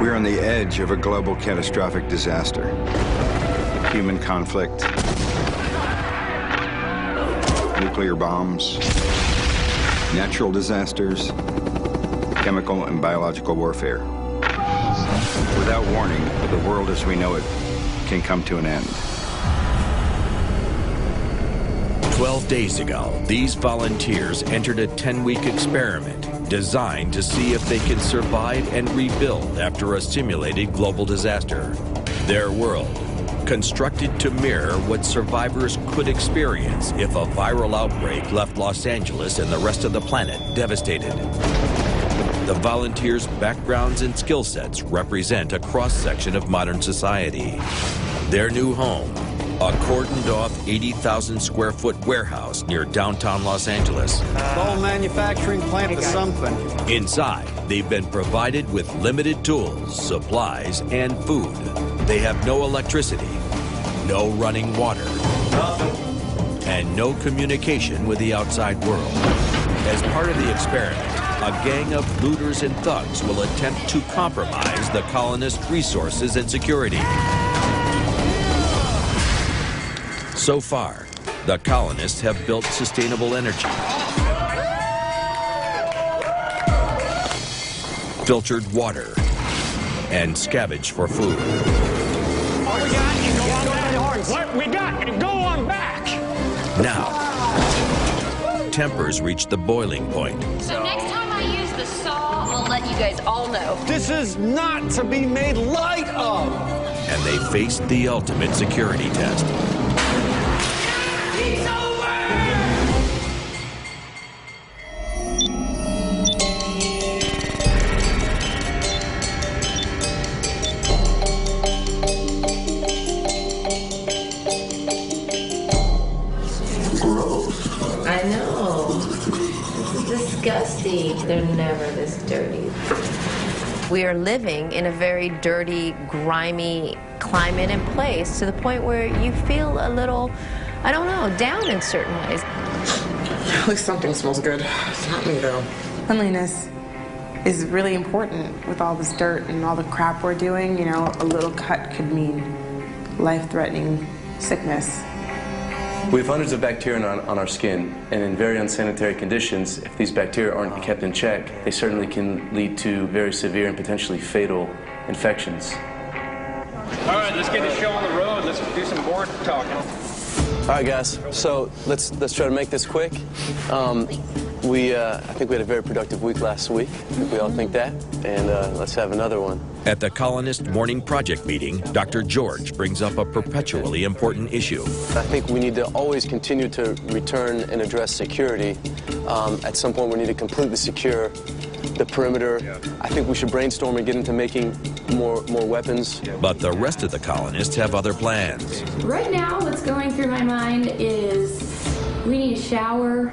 We're on the edge of a global catastrophic disaster. Human conflict, nuclear bombs, natural disasters, chemical and biological warfare. Without warning, the world as we know it can come to an end. 12 days ago, these volunteers entered a 10-week experiment designed to see if they can survive and rebuild after a simulated global disaster. Their world, constructed to mirror what survivors could experience if a viral outbreak left Los Angeles and the rest of the planet devastated. The volunteers' backgrounds and skill sets represent a cross-section of modern society. Their new home, a cordoned-off 80,000-square-foot warehouse near downtown Los Angeles. The whole manufacturing plant is something. Inside, they've been provided with limited tools, supplies, and food. They have no electricity, no running water, and no communication with the outside world. As part of the experiment, a gang of looters and thugs will attempt to compromise the colonists' resources and security. So far, the colonists have built sustainable energy, filtered water, and scavenged for food. What we got, you go on back. What we got, and go on back. Now, tempers reach the boiling point. So next time I use the saw, I'll let you guys all know. This is not to be made light of. And they face the ultimate security test. I know. It's disgusting. They're never this dirty. We are living in a very dirty, grimy climate and place to the point where you feel a little, I don't know, down in certain ways. At least something smells good. It's not me, though. Cleanliness is really important with all this dirt and all the crap we're doing. You know, a little cut could mean life-threatening sickness. We have hundreds of bacteria on our skin, and in very unsanitary conditions, if these bacteria aren't kept in check, they certainly can lead to very severe and potentially fatal infections. All right, let's get this show on the road. Let's do some board talking. All right, guys. So let's try to make this quick. I think we had a very productive week last week. We all think that, and let's have another one. At the Colonist Morning Project meeting, Dr. George brings up a perpetually important issue. I think we need to always continue to return and address security. At some point, we need to completely secure the perimeter. I think we should brainstorm and get into making more weapons. But the rest of the colonists have other plans. Right now, what's going through my mind is we need a shower.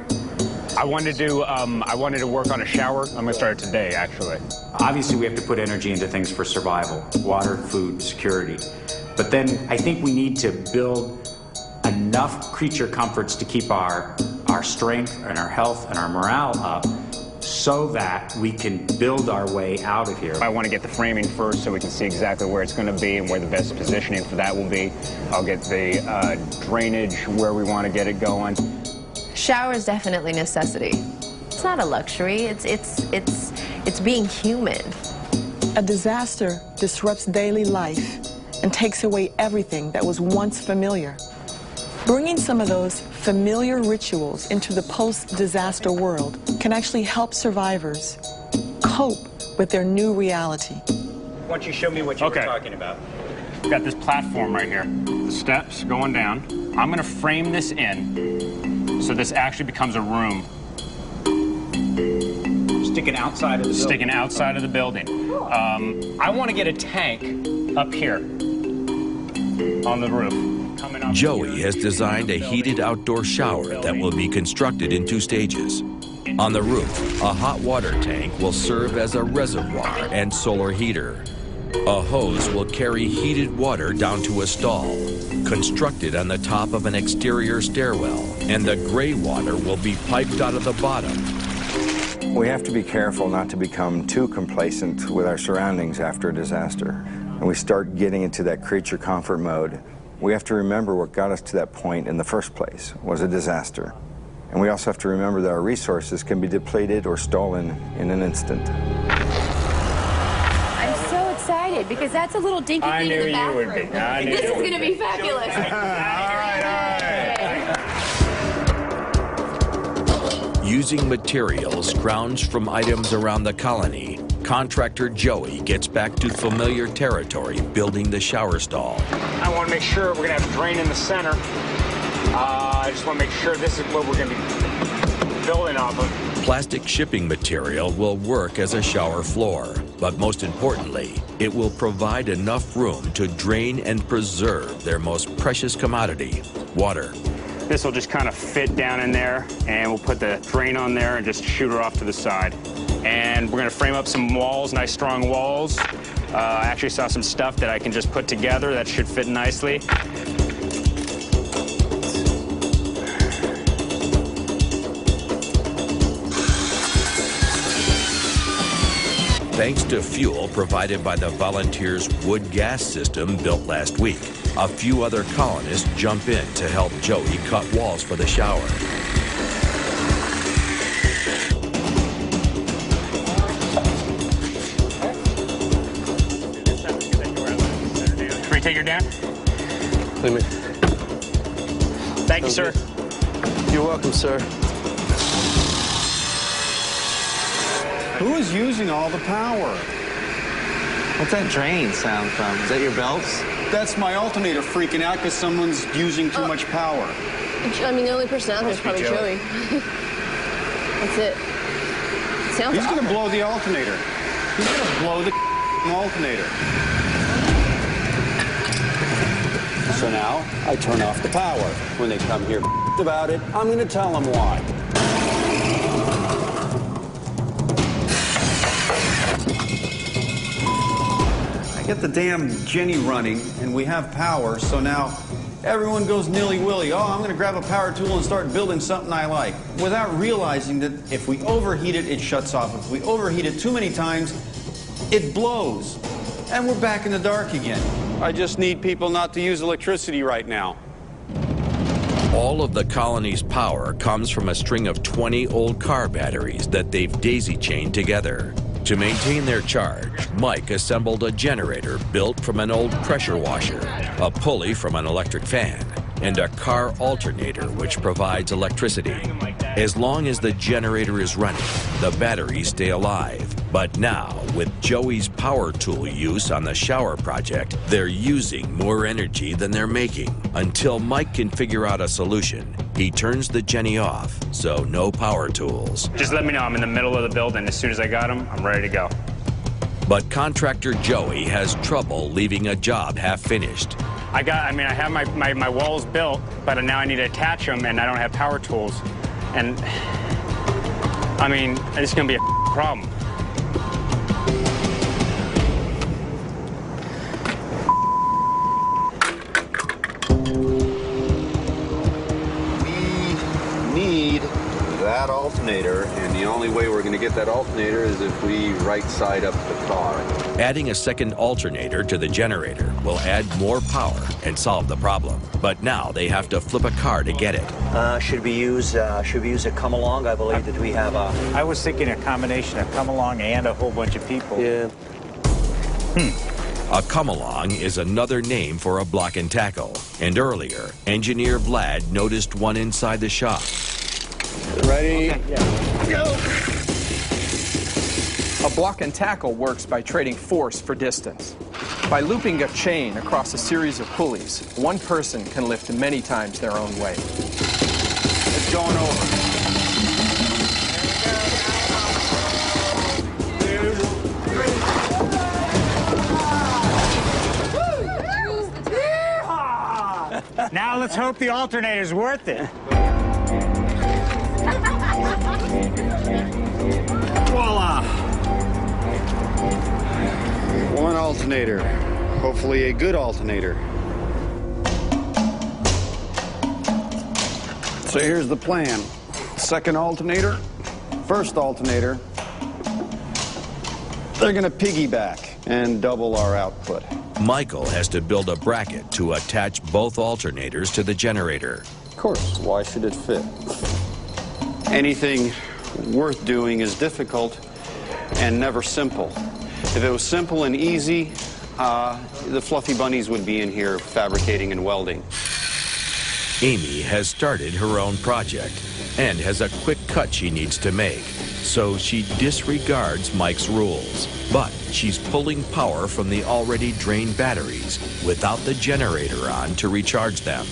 I wanted to work on a shower. I'm going to start it today, actually. Obviously, we have to put energy into things for survival, water, food, security. But then I think we need to build enough creature comforts to keep our strength and our health and our morale up so that we can build our way out of here. I want to get the framing first so we can see exactly where it's going to be and where the best positioning for that will be. I'll get the drainage where we want to get it going. Shower is definitely a necessity. It's not a luxury, it's being human. A disaster disrupts daily life and takes away everything that was once familiar. Bringing some of those familiar rituals into the post-disaster world can actually help survivors cope with their new reality. Why don't you show me what you were talking about? We've got this platform right here. The steps going down. I'm going to frame this in so this actually becomes a room. Sticking outside of the building. Sticking outside of the building. I want to get a tank up here on the roof. Joey has designed a heated outdoor shower that will be constructed in 2 stages. On the roof, a hot water tank will serve as a reservoir and solar heater. A hose will carry heated water down to a stall, constructed on the top of an exterior stairwell, and the gray water will be piped out of the bottom. We have to be careful not to become too complacent with our surroundings after a disaster. And we start getting into that creature comfort mode. We have to remember what got us to that point in the first place was a disaster. And we also have to remember that our resources can be depleted or stolen in an instant. I'm so excited because that's a little dinky thing in the bathroom. This is going to be fabulous. Using materials scrounged from items around the colony, contractor Joey gets back to familiar territory building the shower stall. I want to make sure we're going to have a drain in the center. I just want to make sure this is what we're going to be building off of. Plastic shipping material will work as a shower floor, but most importantly, it will provide enough room to drain and preserve their most precious commodity, water. This will just kind of fit down in there, and we'll put the drain on there and just shoot her off to the side. And we're going to frame up some walls, nice strong walls. I actually saw some stuff that I can just put together that should fit nicely. Thanks to fuel provided by the volunteers' wood gas system built last week, a few other colonists jump in to help Joey cut walls for the shower. Can we take her down? Thank you, sir. You're welcome, sir. Who is using all the power? What's that drain sound from? Is that your belts? That's my alternator freaking out because someone's using too much power. I mean, the only person out there is probably Joey. That's it. Sounds He's going to blow the alternator. He's going to blow the alternator. So now I turn off the power. When they come here about it, I'm going to tell them why. Get the damn Jenny running, and we have power, so now everyone goes nilly-willy. Oh, I'm going to grab a power tool and start building something I like, without realizing that if we overheat it, it shuts off. If we overheat it too many times, it blows, and we're back in the dark again. I just need people not to use electricity right now. All of the colony's power comes from a string of 20 old car batteries that they've daisy-chained together. To maintain their charge, Mike assembled a generator built from an old pressure washer, a pulley from an electric fan, and a car alternator which provides electricity. As long as the generator is running, the batteries stay alive. But now, with Joey's power tool use on the shower project, they're using more energy than they're making. Until Mike can figure out a solution, he turns the Jenny off, so no power tools. Just let me know. I'm in the middle of the building. As soon as I got them, I'm ready to go. But contractor Joey has trouble leaving a job half finished. I have my walls built, but now I need to attach them, and I don't have power tools. And, I mean, it's going to be a problem. That alternator, and the only way we're going to get that alternator is if we right side up the car. Adding a second alternator to the generator will add more power and solve the problem. But now they have to flip a car to get it. Should we use a come along? I believe that we have a... I was thinking a combination of come along and a whole bunch of people. Yeah. A come-along is another name for a block and tackle. And earlier, engineer Vlad noticed one inside the shop. Ready? Okay, yeah. Go! A block and tackle works by trading force for distance. By looping a chain across a series of pulleys, one person can lift many times their own weight. It's going over. Now let's hope the alternator's worth it. Voila! One alternator. Hopefully a good alternator. So here's the plan. Second alternator, first alternator, they're going to piggyback and double our output. Michael has to build a bracket to attach both alternators to the generator. Of course, why should it fit? Anything worth doing is difficult and never simple. If it was simple and easy, the fluffy bunnies would be in here fabricating and welding. Amy has started her own project and has a quick cut she needs to make, so she disregards Mike's rules. But she's pulling power from the already drained batteries without the generator on to recharge them.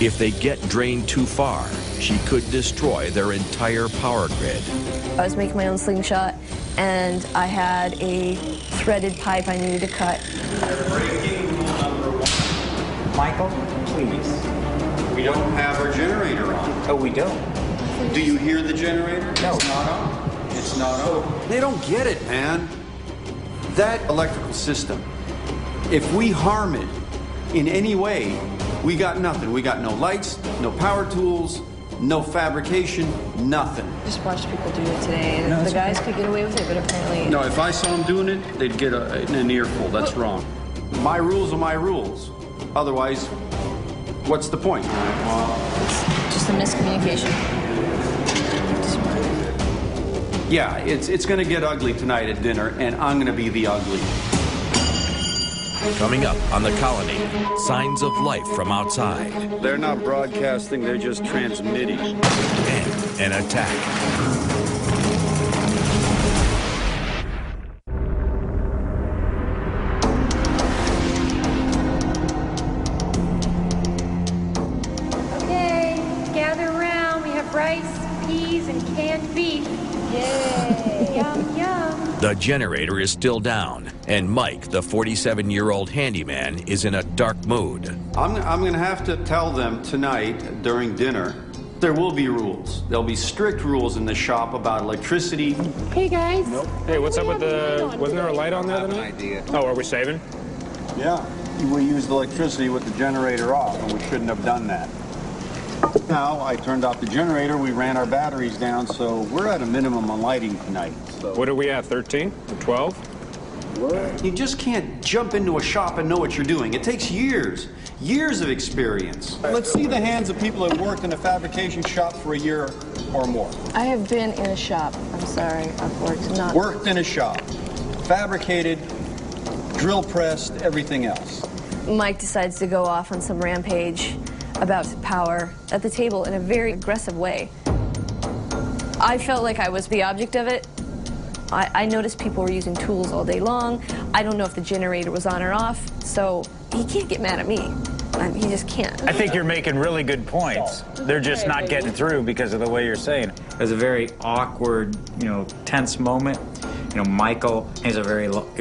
If they get drained too far, she could destroy their entire power grid. I was making my own slingshot, and I had a threaded pipe I needed to cut. Michael, please. We don't have our generator on. Oh, we don't? Do you hear the generator? No. It's not on. It's not on. They don't get it, man. That electrical system, if we harm it in any way, we got nothing. We got no lights, no power tools, no fabrication, nothing. Just watched people do it today, and the guys could get away with it, but apparently... No, if I saw them doing it, they'd get an earful. That's wrong. My rules are my rules. Otherwise, what's the point? It's just a miscommunication. Yeah, it's going to get ugly tonight at dinner, and I'm going to be the ugly. Coming up on The Colony, signs of life from outside. They're not broadcasting, they're just transmitting. And an attack. Okay, gather around. We have rice, peas, and canned beef. Yay! Yum, yum. The generator is still down, and Mike, the 47-year-old handyman, is in a dark mood. I'm going to have to tell them tonight during dinner, there will be rules. There'll be strict rules in the shop about electricity. Hey, guys. Nope. Hey, what's up with the... Wasn't there a light on there tonight? Idea. Oh, are we saving? Yeah, we used electricity with the generator off, and we shouldn't have done that. Now, I turned off the generator, we ran our batteries down, so we're at a minimum on lighting tonight. So. What are we at, 13 or 12? You just can't jump into a shop and know what you're doing. It takes years of experience. Let's see the hands of people that worked in a fabrication shop for a year or more. I have been in a shop. I'm sorry, I've Worked in a shop, fabricated, drill pressed, everything else. Mike decides to go off on some rampage about power at the table in a very aggressive way. I felt like I was the object of it. I noticed people were using tools all day long. I don't know if the generator was on or off, so he can't get mad at me. He just can't. I think you're making really good points. They're just not getting through because of the way you're saying it. It was a very awkward, tense moment. Michael has a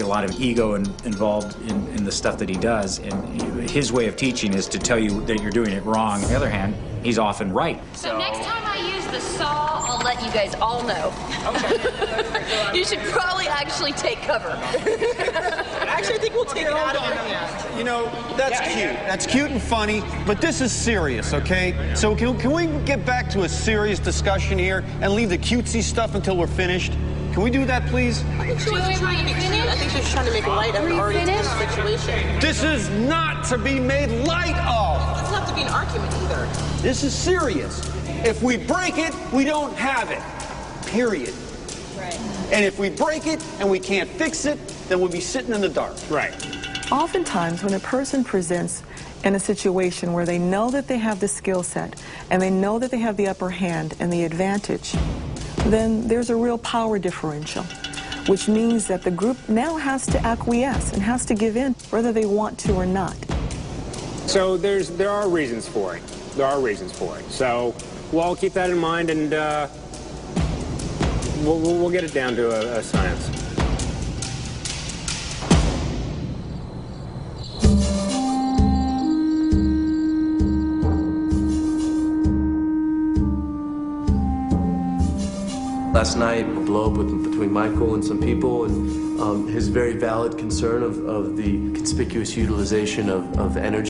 lot of ego involved in the stuff that he does, and his way of teaching is to tell you that you're doing it wrong. On the other hand, he's often right. So next time I use the saw, I'll let you guys all know. Okay. You should probably actually take cover. Actually, I think we'll take it out of your hand. That's cute. That's cute and funny, but this is serious, okay? So can we get back to a serious discussion here and leave the cutesy stuff until we're finished? Can we do that, please? I think she wasn't trying to be cute. I think she was trying to make light of an already tense situation. This is not to be made light of. It doesn't have to be an argument either. This is serious. If we break it, we don't have it. Period. Right. And if we break it and we can't fix it, then we'll be sitting in the dark. Right. Oftentimes, when a person presents in a situation where they know that they have the skill set and they know that they have the upper hand and the advantage, then there's a real power differential, which means that the group now has to acquiesce and has to give in, whether they want to or not. So there are reasons for it. There are reasons for it. So we'll all keep that in mind, and we'll get it down to a science. Last night, a blow-up between Michael and some people, and his very valid concern of the conspicuous utilization of energy.